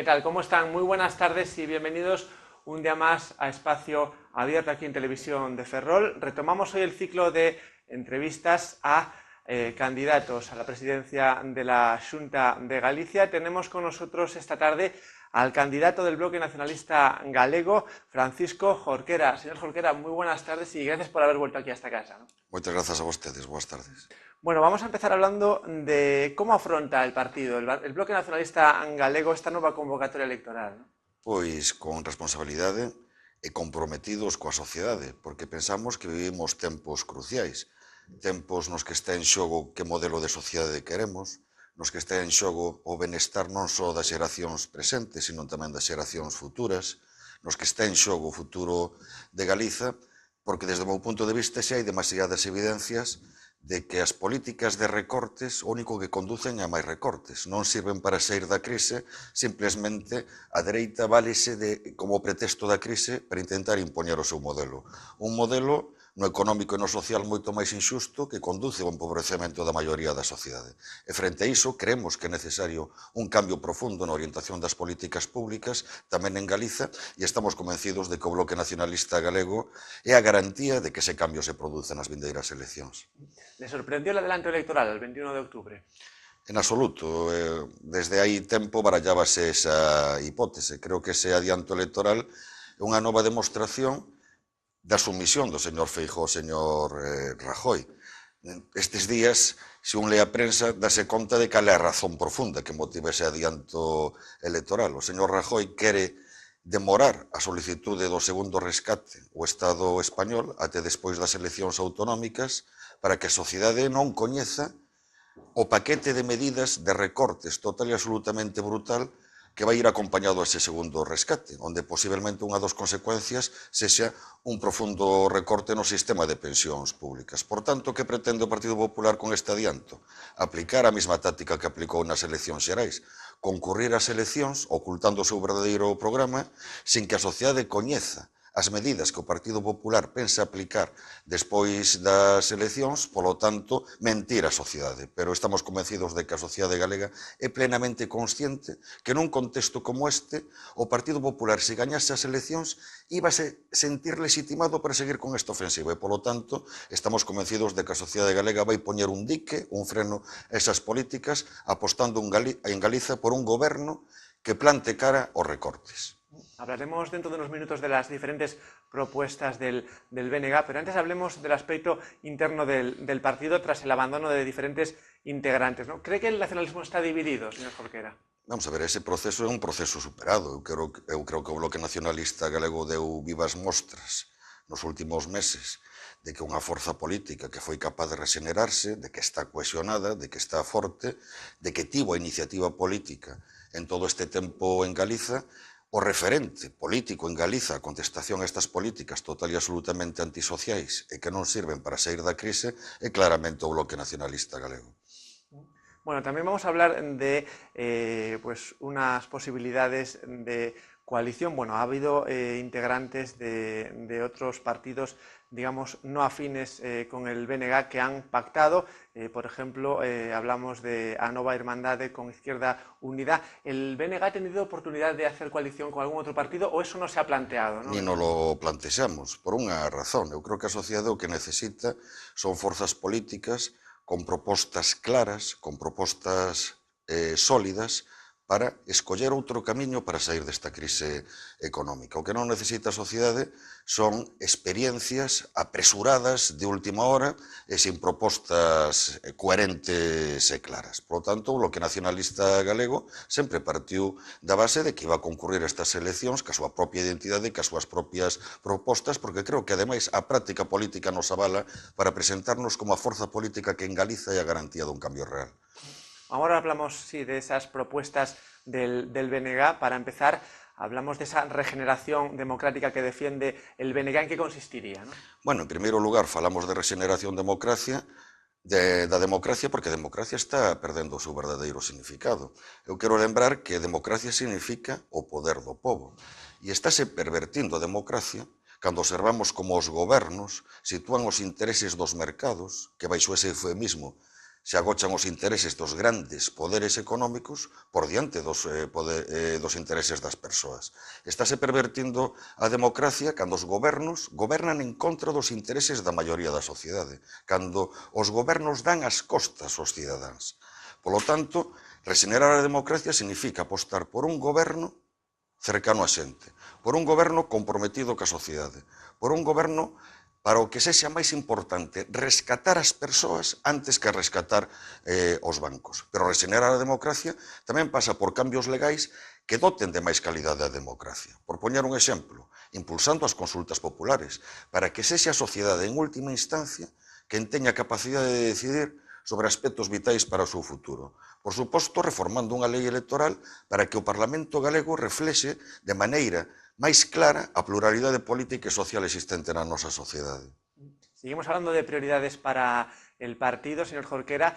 tal? ¿Cómo están? Muy buenas tardes y bienvenidos un día más a Espacio Abierto aquí en Televisión de Ferrol. Retomamos hoy el ciclo de entrevistas a candidatos a la presidencia de la Xunta de Galicia. Tenemos con nosotros esta tarde al candidato del Bloque Nacionalista Galego, Francisco Jorquera. Señor Jorquera, muy buenas tardes y gracias por haber vuelto aquí a esta casa, ¿no? Muchas gracias a ustedes. Buenas tardes. Bueno, vamos a empezar hablando de cómo afronta el partido, el Bloque Nacionalista Galego, esta nueva convocatoria electoral, ¿no? Pois con responsabilidade e comprometidos coa sociedade, porque pensamos que vivimos tempos cruciais, tempos nos que está en xogo que modelo de sociedade queremos, nos que está en xogo o benestar non só das xeracións presentes, sino tamén das xeracións futuras, nos que está en xogo o futuro de Galiza, porque desde o meu punto de vista xa hai demasiadas evidencias de que as políticas de recortes o único que conducen a máis recortes. Non sirven para sair da crise, simplesmente a dereita válese como pretexto da crise para intentar impoñer o seu modelo. Un modelo no económico e no social moito máis injusto que conduce ao empobrecemento da maioría da sociedade. E frente a iso, creemos que é necesario un cambio profundo na orientación das políticas públicas, tamén en Galiza, e estamos convencidos de que o Bloque Nacionalista Galego é a garantía de que ese cambio se produza nas vindeiras eleccións. ¿Le sorprendió el adelanto electoral el 21 de octubre? En absoluto. Desde hai tempo barallábase esa hipótese. Creo que ese adianto electoral é unha nova demostración da sumisión do señor Feijóo, señor Rajoy. Estes días, se un lee a prensa, dase conta de cal é a razón profunda que motiva ese adianto electoral. O señor Rajoy quere demorar a solicitude do segundo rescate o Estado español até despois das eleccións autonómicas para que a sociedade non coñeza o paquete de medidas de recortes total e absolutamente brutal que vai ir acompañado a ese segundo rescate, onde posiblemente unha das consecuencias sexa un profundo recorte no sistema de pensións públicas. Por tanto, que pretende o Partido Popular con este adianto? Aplicar a mesma táctica que aplicou nas eleccións xerais, concurrir ás eleccións ocultando o seu verdadeiro programa sin que a sociedade coñeza as medidas que o Partido Popular pensa aplicar despois das eleccións, polo tanto, mentir á sociedade. Pero estamos convencidos de que a sociedade galega é plenamente consciente que nun contexto como este, o Partido Popular, se gañase as eleccións, iba a sentir legitimado para seguir con esta ofensiva. E, polo tanto, estamos convencidos de que a sociedade galega vai poñer un dique, un freno a esas políticas, apostando en Galiza por un goberno que plante cara aos recortes. Hablaremos dentro de unos minutos de las diferentes propuestas del BNG, pero antes hablemos del aspecto interno del partido tras el abandono de diferentes integrantes, ¿no? ¿Cree que el nacionalismo está dividido, señor Jorquera? Vamos a ver, ese proceso é un proceso superado. Eu creo que o Bloque Nacionalista Galego deu vivas mostras nos últimos meses de que unha forza política que foi capaz de regenerarse, de que está cohesionada, de que está forte, de que tivo a iniciativa política en todo este tempo en Galiza. O referente político en Galiza a contestación a estas políticas total e absolutamente antisociais e que non sirven para sair da crise é claramente o Bloque Nacionalista Galego. Bueno, también vamos a hablar de pues unas posibilidades de coalición. Bueno, ha habido integrantes de otros partidos, digamos, no afines con el BNG que han pactado. Por ejemplo, hablamos de a Nova Irmandade con Izquierda Unida. ¿El BNG ha tenido oportunidad de hacer coalición con algún otro partido o eso no se ha planteado, ¿no? Ni nos lo plantexamos, por unha razón. Eu creo que a sociedade o que necesita son forzas políticas con propostas claras, con propostas sólidas, para escoller outro camiño para sair desta crise económica. O que non necesita a sociedade son experiencias apresuradas de última hora e sin propostas coherentes e claras. Por lo tanto, o Bloque Nacionalista Galego sempre partiu da base de que iba a concurrir estas eleccións ca súa propia identidade e ca súas propias propostas, porque creo que, ademais, a práctica política nos avala para presentarnos como a forza política que en Galiza é a garantía dun cambio real. Ahora hablamos, sí, de esas propuestas del BNG. Para empezar, hablamos de esa regeneración democrática que defiende el BNG. ¿En qué consistiría, ¿no? Bueno, en primeiro lugar, falamos de regeneración da democracia porque a democracia está perdendo o seu verdadeiro significado. Eu quero lembrar que democracia significa o poder do povo. E estáse pervertindo a democracia cando observamos como os gobernos sitúan os intereses dos mercados, que baixo ese eufemismo se agochan os intereses dos grandes poderes económicos por diante dos intereses das persoas. Estáse pervertindo a democracia cando os gobernos gobernan en contra dos intereses da maioría da sociedade, cando os gobernos dan as costas aos cidadáns. Polo tanto, regenerar a democracia significa apostar por un goberno cercano a xente, por un goberno comprometido ca sociedade, por un goberno para o que sexa máis importante, rescatar as persoas antes que rescatar os bancos. Pero regenerar a democracia tamén pasa por cambios legais que doten de máis calidade a democracia. Por poñer un exemplo, impulsando as consultas populares, para que sexa a sociedade en última instancia quen teña capacidade de decidir sobre aspectos vitais para o seu futuro. Por suposto, reformando unha lei electoral para que o Parlamento galego reflexe de maneira máis clara a pluralidade política e social existente na nosa sociedade. Seguimos hablando de prioridades para el partido, señor Jorquera.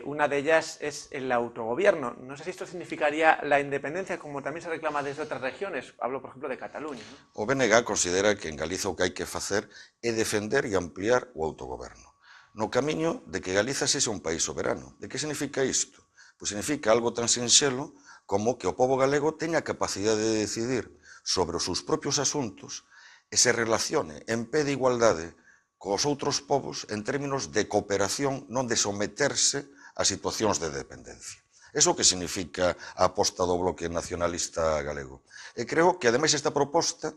Una de ellas es el autogobierno. No sé si esto significaría la independencia, como también se reclama desde otras regiones. Hablo, por ejemplo, de Cataluña, ¿no? O BNG considera que en Galiza o que hai que facer é defender e ampliar o autogoberno, no camiño de que Galiza sexa un país soberano. De que significa isto? Pois significa algo tan sinxelo como que o pobo galego teña capacidade de decidir sobre os seus propios asuntos e se relacione en pé de igualdade cos outros povos en términos de cooperación, non de someterse a situacións de dependencia. Eso que significa a aposta do bloque nacionalista galego. E creo que, ademais, esta proposta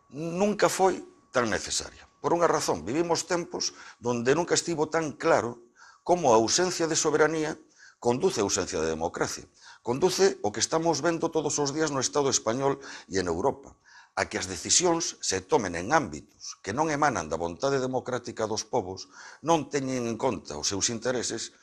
nunca foi tan necesaria. Por unha razón, vivimos tempos donde nunca estivo tan claro como a ausencia de soberanía conduce a ausencia de democracia. Conduce o que estamos vendo todos os días no Estado español e en Europa, a que as decisións se tomen en ámbitos que non emanan da vontade democrática dos povos, non teñen en conta os seus intereses,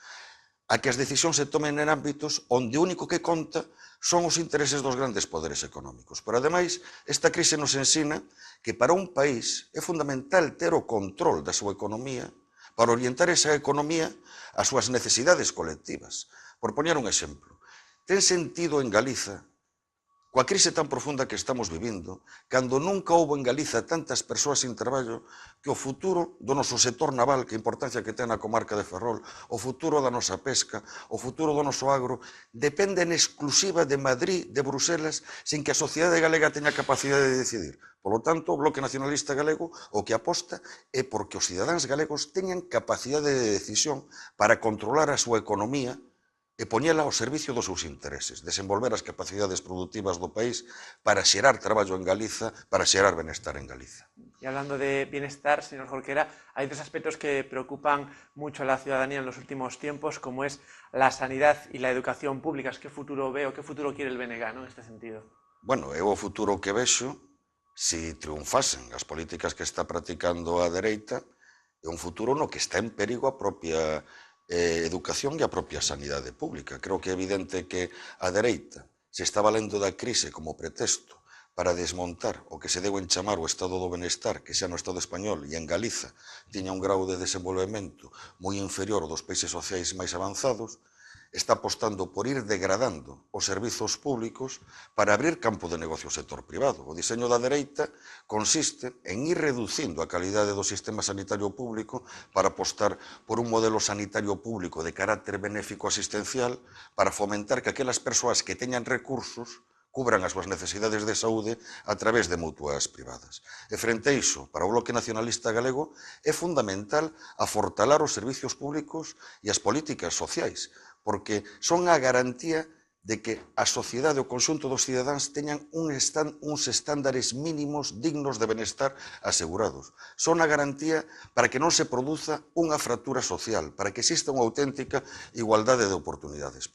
a que as decisións se tomen en ámbitos onde o único que conta son os intereses dos grandes poderes económicos. Pero, ademais, esta crise nos ensina que para un país é fundamental ter o control da súa economía para orientar esa economía ás súas necesidades colectivas. Por poñer un exemplo, ten sentido en Galiza, coa crise tan profunda que estamos vivindo, cando nunca houbo en Galiza tantas persoas sin traballo, que o futuro do noso sector naval, que a importancia que ten na comarca de Ferrol, o futuro da nosa pesca, o futuro do noso agro, depende en exclusiva de Madrid, de Bruselas, sin que a sociedade galega teña capacidade de decidir. Polo tanto, o Bloque Nacionalista Galego o que aposta é porque os cidadáns galegos teñan capacidade de decisión para controlar a súa economía e poñela ao servicio dos seus intereses, desenvolver as capacidades productivas do país para xerar traballo en Galiza, para xerar benestar en Galiza. Y hablando de bienestar, señor Jorquera, hay dos aspectos que preocupan mucho a la ciudadanía en los últimos tiempos, como es la sanidad y la educación públicas. ¿Qué futuro ve o qué futuro quiere el BNG, ¿no?, en este sentido? Bueno, eu o futuro que vexo, se triunfasen as políticas que está practicando a dereita, é un futuro no que está en perigo a propia educación e a propia sanidade pública. Creo que é evidente que a dereita se está valendo da crise como pretexto para desmontar o que se deu en chamar o estado do benestar, que xa no Estado español e en Galiza tiña un grau de desenvolvemento moi inferior ao dos países sociais máis avanzados, está apostando por ir degradando os servizos públicos para abrir campo de negocio ao sector privado. O diseño da dereita consiste en ir reducindo a calidade do sistema sanitario público para apostar por un modelo sanitario público de carácter benéfico asistencial para fomentar que aquelas persoas que teñan recursos cubran as súas necesidades de saúde a través de mutuas privadas. E frente a iso, para o Bloque Nacionalista Galego, é fundamental afortalar os servizos públicos e as políticas sociais, porque son a garantía de que a sociedade, o conxunto dos cidadáns, teñan uns estándares mínimos dignos de benestar asegurados. Son a garantía para que non se produza unha fractura social, para que exista unha auténtica igualdade de oportunidades.